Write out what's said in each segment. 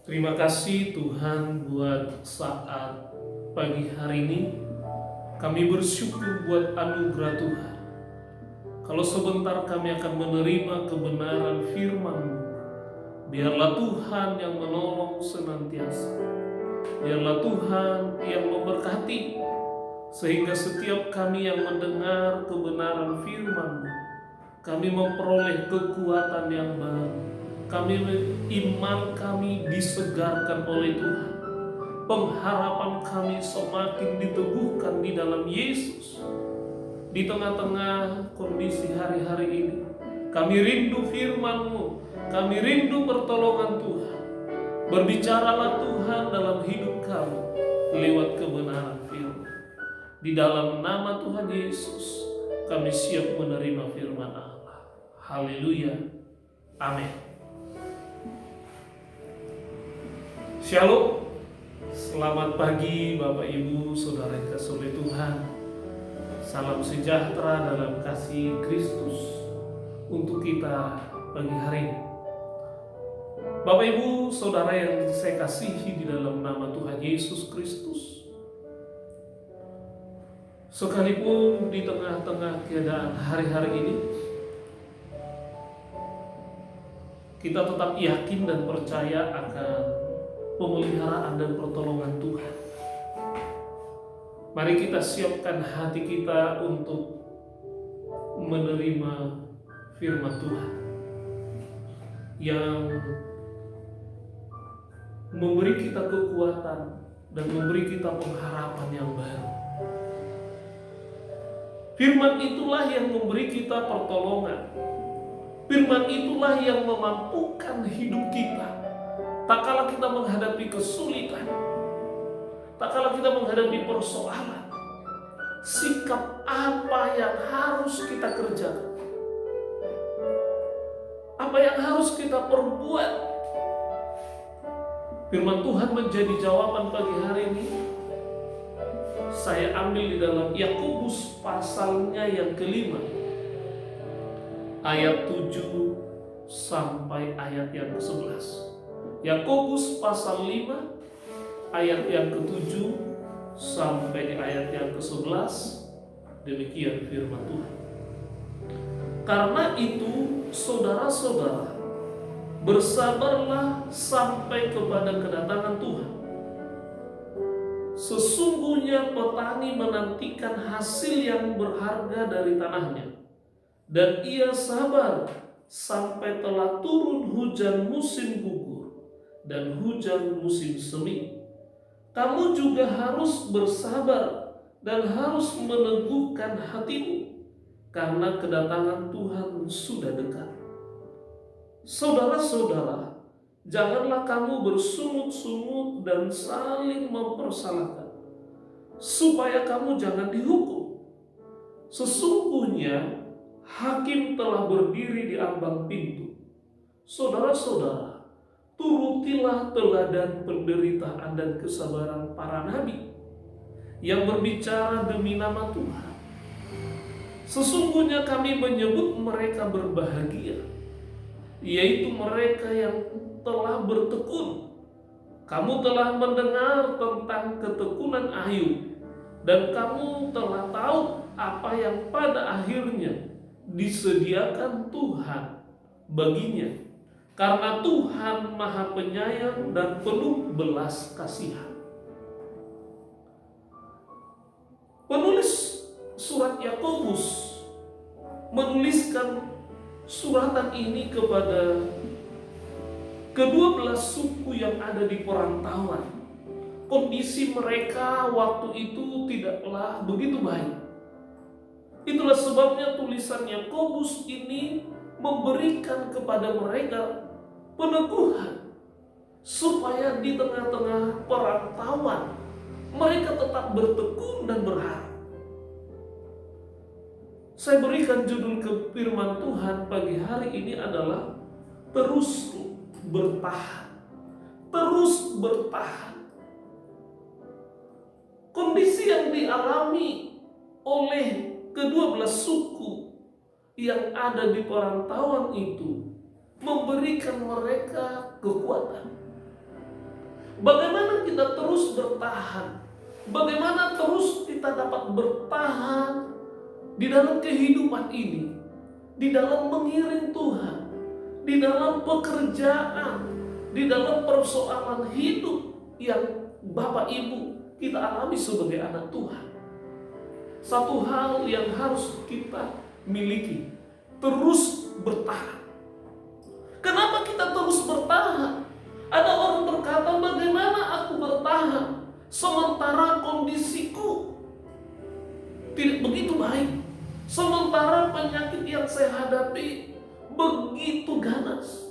Terima kasih Tuhan buat saat pagi hari ini. Kami bersyukur buat anugerah Tuhan. Kalau sebentar kami akan menerima kebenaran firman-Mu, biarlah Tuhan yang menolong senantiasa. Biarlah Tuhan yang memberkati, sehingga setiap kami yang mendengar kebenaran firman-Mu, kami memperoleh kekuatan yang baru. Iman kami disegarkan oleh Tuhan. Pengharapan kami semakin diteguhkan di dalam Yesus. Di tengah-tengah kondisi hari-hari ini, kami rindu firman-Mu, kami rindu pertolongan Tuhan. Berbicaralah Tuhan dalam hidup kami lewat kebenaran firman. Di dalam nama Tuhan Yesus, kami siap menerima firman Allah. Haleluya. Amin. Shalom. Selamat pagi Bapak Ibu Saudara yang dikasihi oleh Tuhan. Salam sejahtera dalam kasih Kristus untuk kita pagi hari ini. Bapak Ibu Saudara yang saya kasihi di dalam nama Tuhan Yesus Kristus, sekalipun di tengah-tengah keadaan hari-hari ini, kita tetap yakin dan percaya akan pemeliharaan dan pertolongan Tuhan. Mari kita siapkan hati kita untuk menerima firman Tuhan yang memberi kita kekuatan dan memberi kita pengharapan yang baru. Firman itulah yang memberi kita pertolongan. Firman itulah yang memampukan hidup kita. Tak kala kita menghadapi kesulitan, tak kala kita menghadapi persoalan, sikap apa yang harus kita kerjakan, apa yang harus kita perbuat. Firman Tuhan menjadi jawaban pagi hari ini. Saya ambil di dalam Yakobus pasalnya yang kelima, ayat 7 sampai ayat yang ke-11. Yakobus pasal 5 ayat yang ke-7 sampai ayat yang ke-11. Demikian firman Tuhan. Karena itu saudara-saudara, bersabarlah sampai kepada kedatangan Tuhan. Sesungguhnya petani menantikan hasil yang berharga dari tanahnya, dan ia sabar sampai telah turun hujan musim gugur dan hujan musim semi. Kamu juga harus bersabar dan harus meneguhkan hatimu, karena kedatangan Tuhan sudah dekat. Saudara-saudara, janganlah kamu bersungut-sungut dan saling mempersalahkan, supaya kamu jangan dihukum. Sesungguhnya hakim telah berdiri di ambang pintu. Saudara-saudara, turutilah teladan penderitaan dan kesabaran para nabi yang berbicara demi nama Tuhan. Sesungguhnya kami menyebut mereka berbahagia, yaitu mereka yang telah bertekun. Kamu telah mendengar tentang ketekunan Ayub, dan kamu telah tahu apa yang pada akhirnya disediakan Tuhan baginya. Karena Tuhan Maha Penyayang dan penuh belas kasihan. Penulis surat Yakobus menuliskan suratan ini kepada ke-12 suku yang ada di perantauan. Kondisi mereka waktu itu tidaklah begitu baik. Itulah sebabnya tulisan Yakobus ini memberikan kepada mereka peneguhan, supaya di tengah-tengah perantauan mereka tetap bertekun dan berharap. Saya berikan judul ke firman Tuhan pagi hari ini adalah terus bertahan. Terus bertahan. Kondisi yang dialami oleh ke-12 suku yang ada di perantauan itu memberikan mereka kekuatan. Bagaimana kita terus bertahan? Bagaimana terus kita dapat bertahan di dalam kehidupan ini, di dalam mengiring Tuhan, di dalam pekerjaan, di dalam persoalan hidup yang Bapak Ibu kita alami sebagai anak Tuhan. Satu hal yang harus kita miliki, terus bertahan. Kenapa kita terus bertahan? Ada orang berkata, bagaimana aku bertahan sementara kondisiku tidak begitu baik, sementara penyakit yang saya hadapi begitu ganas,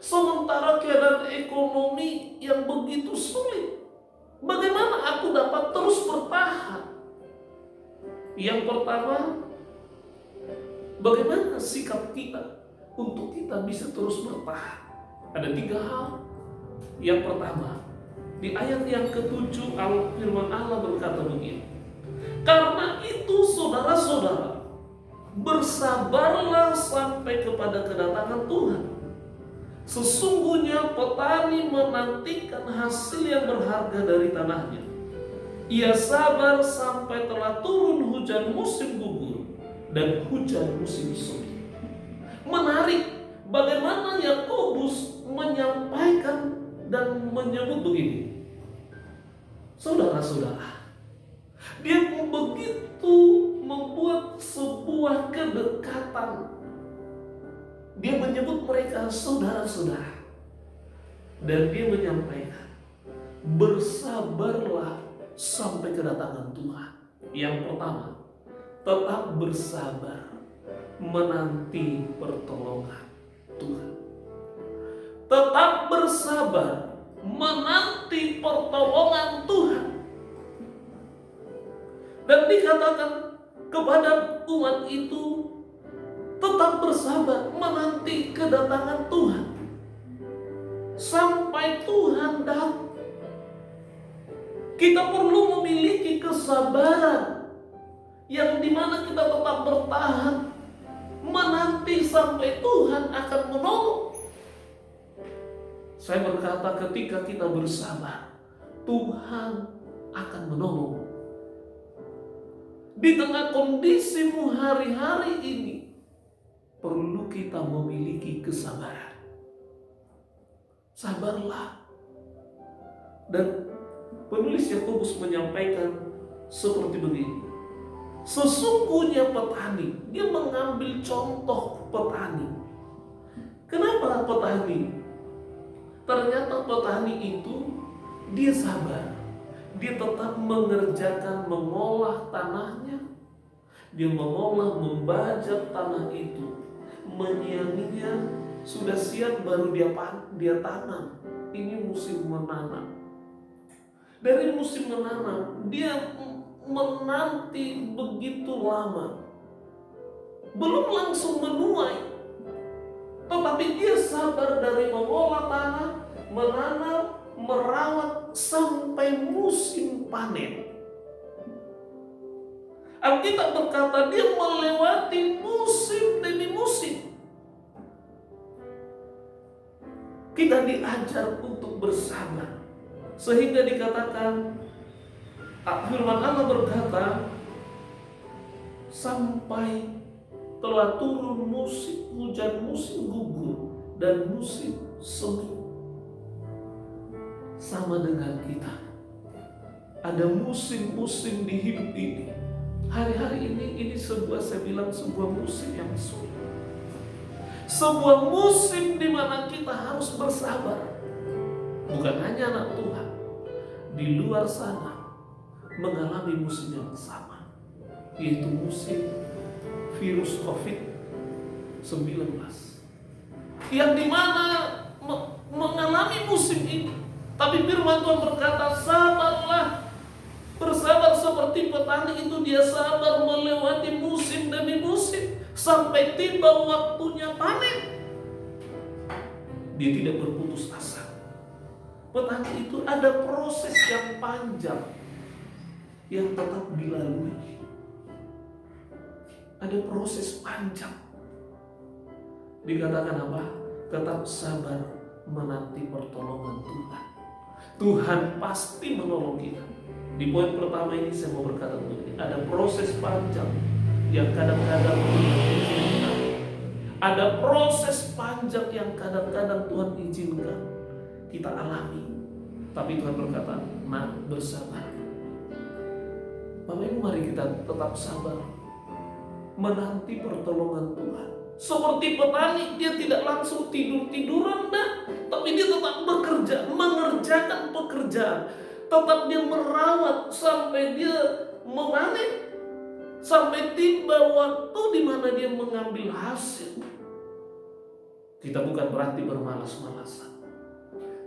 sementara keadaan ekonomi yang begitu sulit. Bagaimana aku dapat terus bertahan? Yang pertama, bagaimana sikap kita untuk kita bisa terus bertahan? Ada 3 hal. Yang pertama, di ayat yang ke-7 firman Allah berkata begini, karena itu saudara-saudara, bersabarlah sampai kepada kedatangan Tuhan. Sesungguhnya petani menantikan hasil yang berharga dari tanahnya. Ia sabar sampai telah turun hujan musim gugur dan hujan musim semi. Menarik bagaimana Yakobus menyampaikan dan menyebut begini. Saudara-saudara, dia begitu membuat sebuah kedekatan. Dia menyebut mereka saudara-saudara. Dan dia menyampaikan, bersabarlah sampai kedatangan Tuhan. Yang pertama, tetap bersabar menanti pertolongan Tuhan. Tetap bersabar menanti pertolongan Tuhan. Dan dikatakan kepada umat itu, tetap bersabar menanti kedatangan Tuhan sampai Tuhan datang. Kita perlu memiliki kesabaran yang dimana kita tetap bertahan menanti sampai Tuhan akan menolong. Saya berkata, ketika kita bersabar, Tuhan akan menolong. Di tengah kondisimu hari-hari ini, perlu kita memiliki kesabaran. Sabarlah. Dan penulis Yakobus menyampaikan seperti begini. Sesungguhnya petani, dia mengambil contoh petani. Kenapa petani? Ternyata petani itu dia sabar. Dia tetap mengerjakan, mengolah tanahnya. Dia mengolah, membajak tanah itu, menyianginya, sudah siap baru dia tanam. Ini musim menanam. Dari musim menanam, dia menanti begitu lama, belum langsung menuai, tetapi dia sabar dari mengolah tanah, menanam, merawat sampai musim panen. Alkitab berkata dia melewati musim demi musim. Kita diajar untuk bersabar, sehingga dikatakan firman Allah berkata, sampai telah turun musim hujan, musim gugur, dan musim semi. Sama dengan kita, ada musim-musim di hidup ini. Hari-hari ini saya bilang sebuah musim yang sulit. Sebuah musim di mana kita harus bersabar. Bukan hanya anak Tuhan, di luar sana mengalami musim yang sama, yaitu musim virus COVID-19, yang dimana mengalami musim ini. Tapi firman Tuhan berkata, sabarlah, bersabar seperti petani itu. Dia sabar melewati musim demi musim sampai tiba waktunya panen. Dia tidak berputus asa. Petani itu ada proses yang panjang yang tetap dilalui. Ada proses panjang. Dikatakan apa? Tetap sabar menanti pertolongan Tuhan. Tuhan pasti menolong kita. Di poin pertama ini saya mau berkata begini, ada proses panjang yang kadang-kadang Tuhan izinkan. Ada proses panjang yang kadang-kadang Tuhan izinkan kita alami. Tapi Tuhan berkata, nak, bersabar. Bapak Ibu, mari kita tetap sabar menanti pertolongan Tuhan. Seperti petani, dia tidak langsung tidur-tiduran, tapi dia tetap bekerja, mengerjakan pekerjaan. Tetap dia merawat sampai dia memanen, sampai tiba waktu di mana dia mengambil hasil. Kita bukan berarti bermalas-malasan,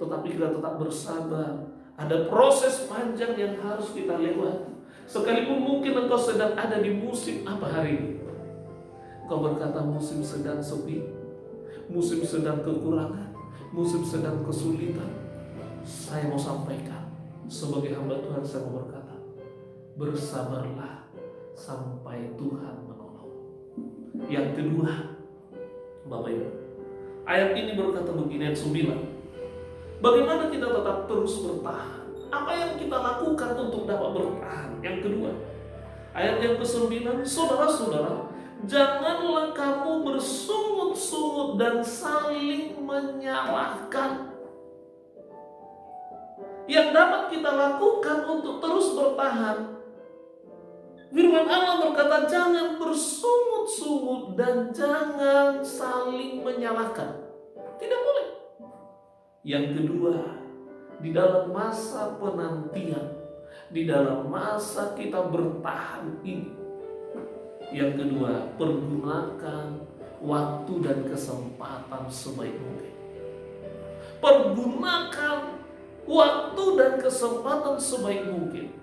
tetapi kita tetap bersabar. Ada proses panjang yang harus kita lewati. Sekalipun mungkin engkau sedang ada di musim apa hari ini, engkau berkata musim sedang sepi, musim sedang kekurangan, musim sedang kesulitan. Saya mau sampaikan, sebagai hamba Tuhan saya mau berkata, bersabarlah sampai Tuhan menolong. Yang kedua, Bapak Ibu, ayat ini berkata begini, ayat 9. Bagaimana kita tetap terus bertahan? Apa yang kita lakukan untuk dapat bertahan? Yang kedua, ayat yang ke-9, saudara-saudara, janganlah kamu bersungut-sungut dan saling menyalahkan. Yang dapat kita lakukan untuk terus bertahan, firman Allah berkata, jangan bersungut-sungut dan jangan saling menyalahkan. Tidak boleh. Yang kedua, di dalam masa penantian, di dalam masa kita bertahan ini, yang kedua, pergunakan waktu dan kesempatan sebaik mungkin. Pergunakan waktu dan kesempatan sebaik mungkin.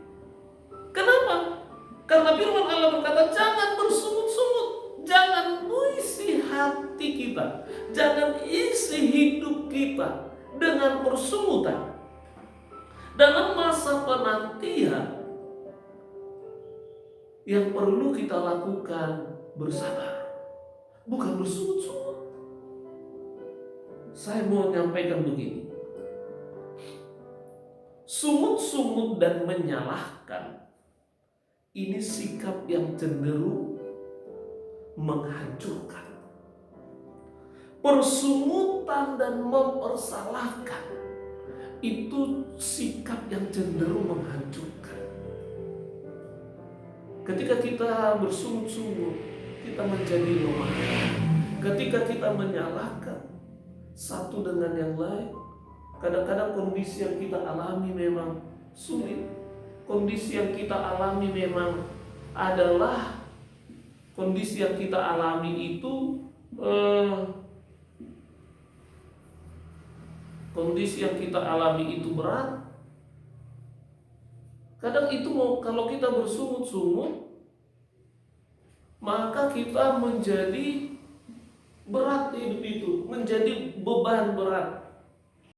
Kenapa? Karena firman Allah berkata, jangan bersungut-sungut, jangan isi hati kita, jangan isi hidup kita dengan persungutan. Dalam masa penantian, yang perlu kita lakukan bersabar, bukan bersungut-sungut. Saya mau menyampaikan begini, sungut-sungut dan menyalahkan ini sikap yang cenderung menghancurkan. Persungutan dan mempersalahkan itu sikap yang cenderung menghancurkan. Ketika kita bersungut-sungut, kita menjadi lemah. Ketika kita menyalahkan satu dengan yang lain, kadang-kadang kondisi yang kita alami memang sulit. Kondisi yang kita alami memang adalah kondisi yang kita alami itu kondisi yang kita alami itu berat. Kadang itu kalau kita bersungut-sungut, maka kita menjadi berat hidup itu, menjadi beban berat.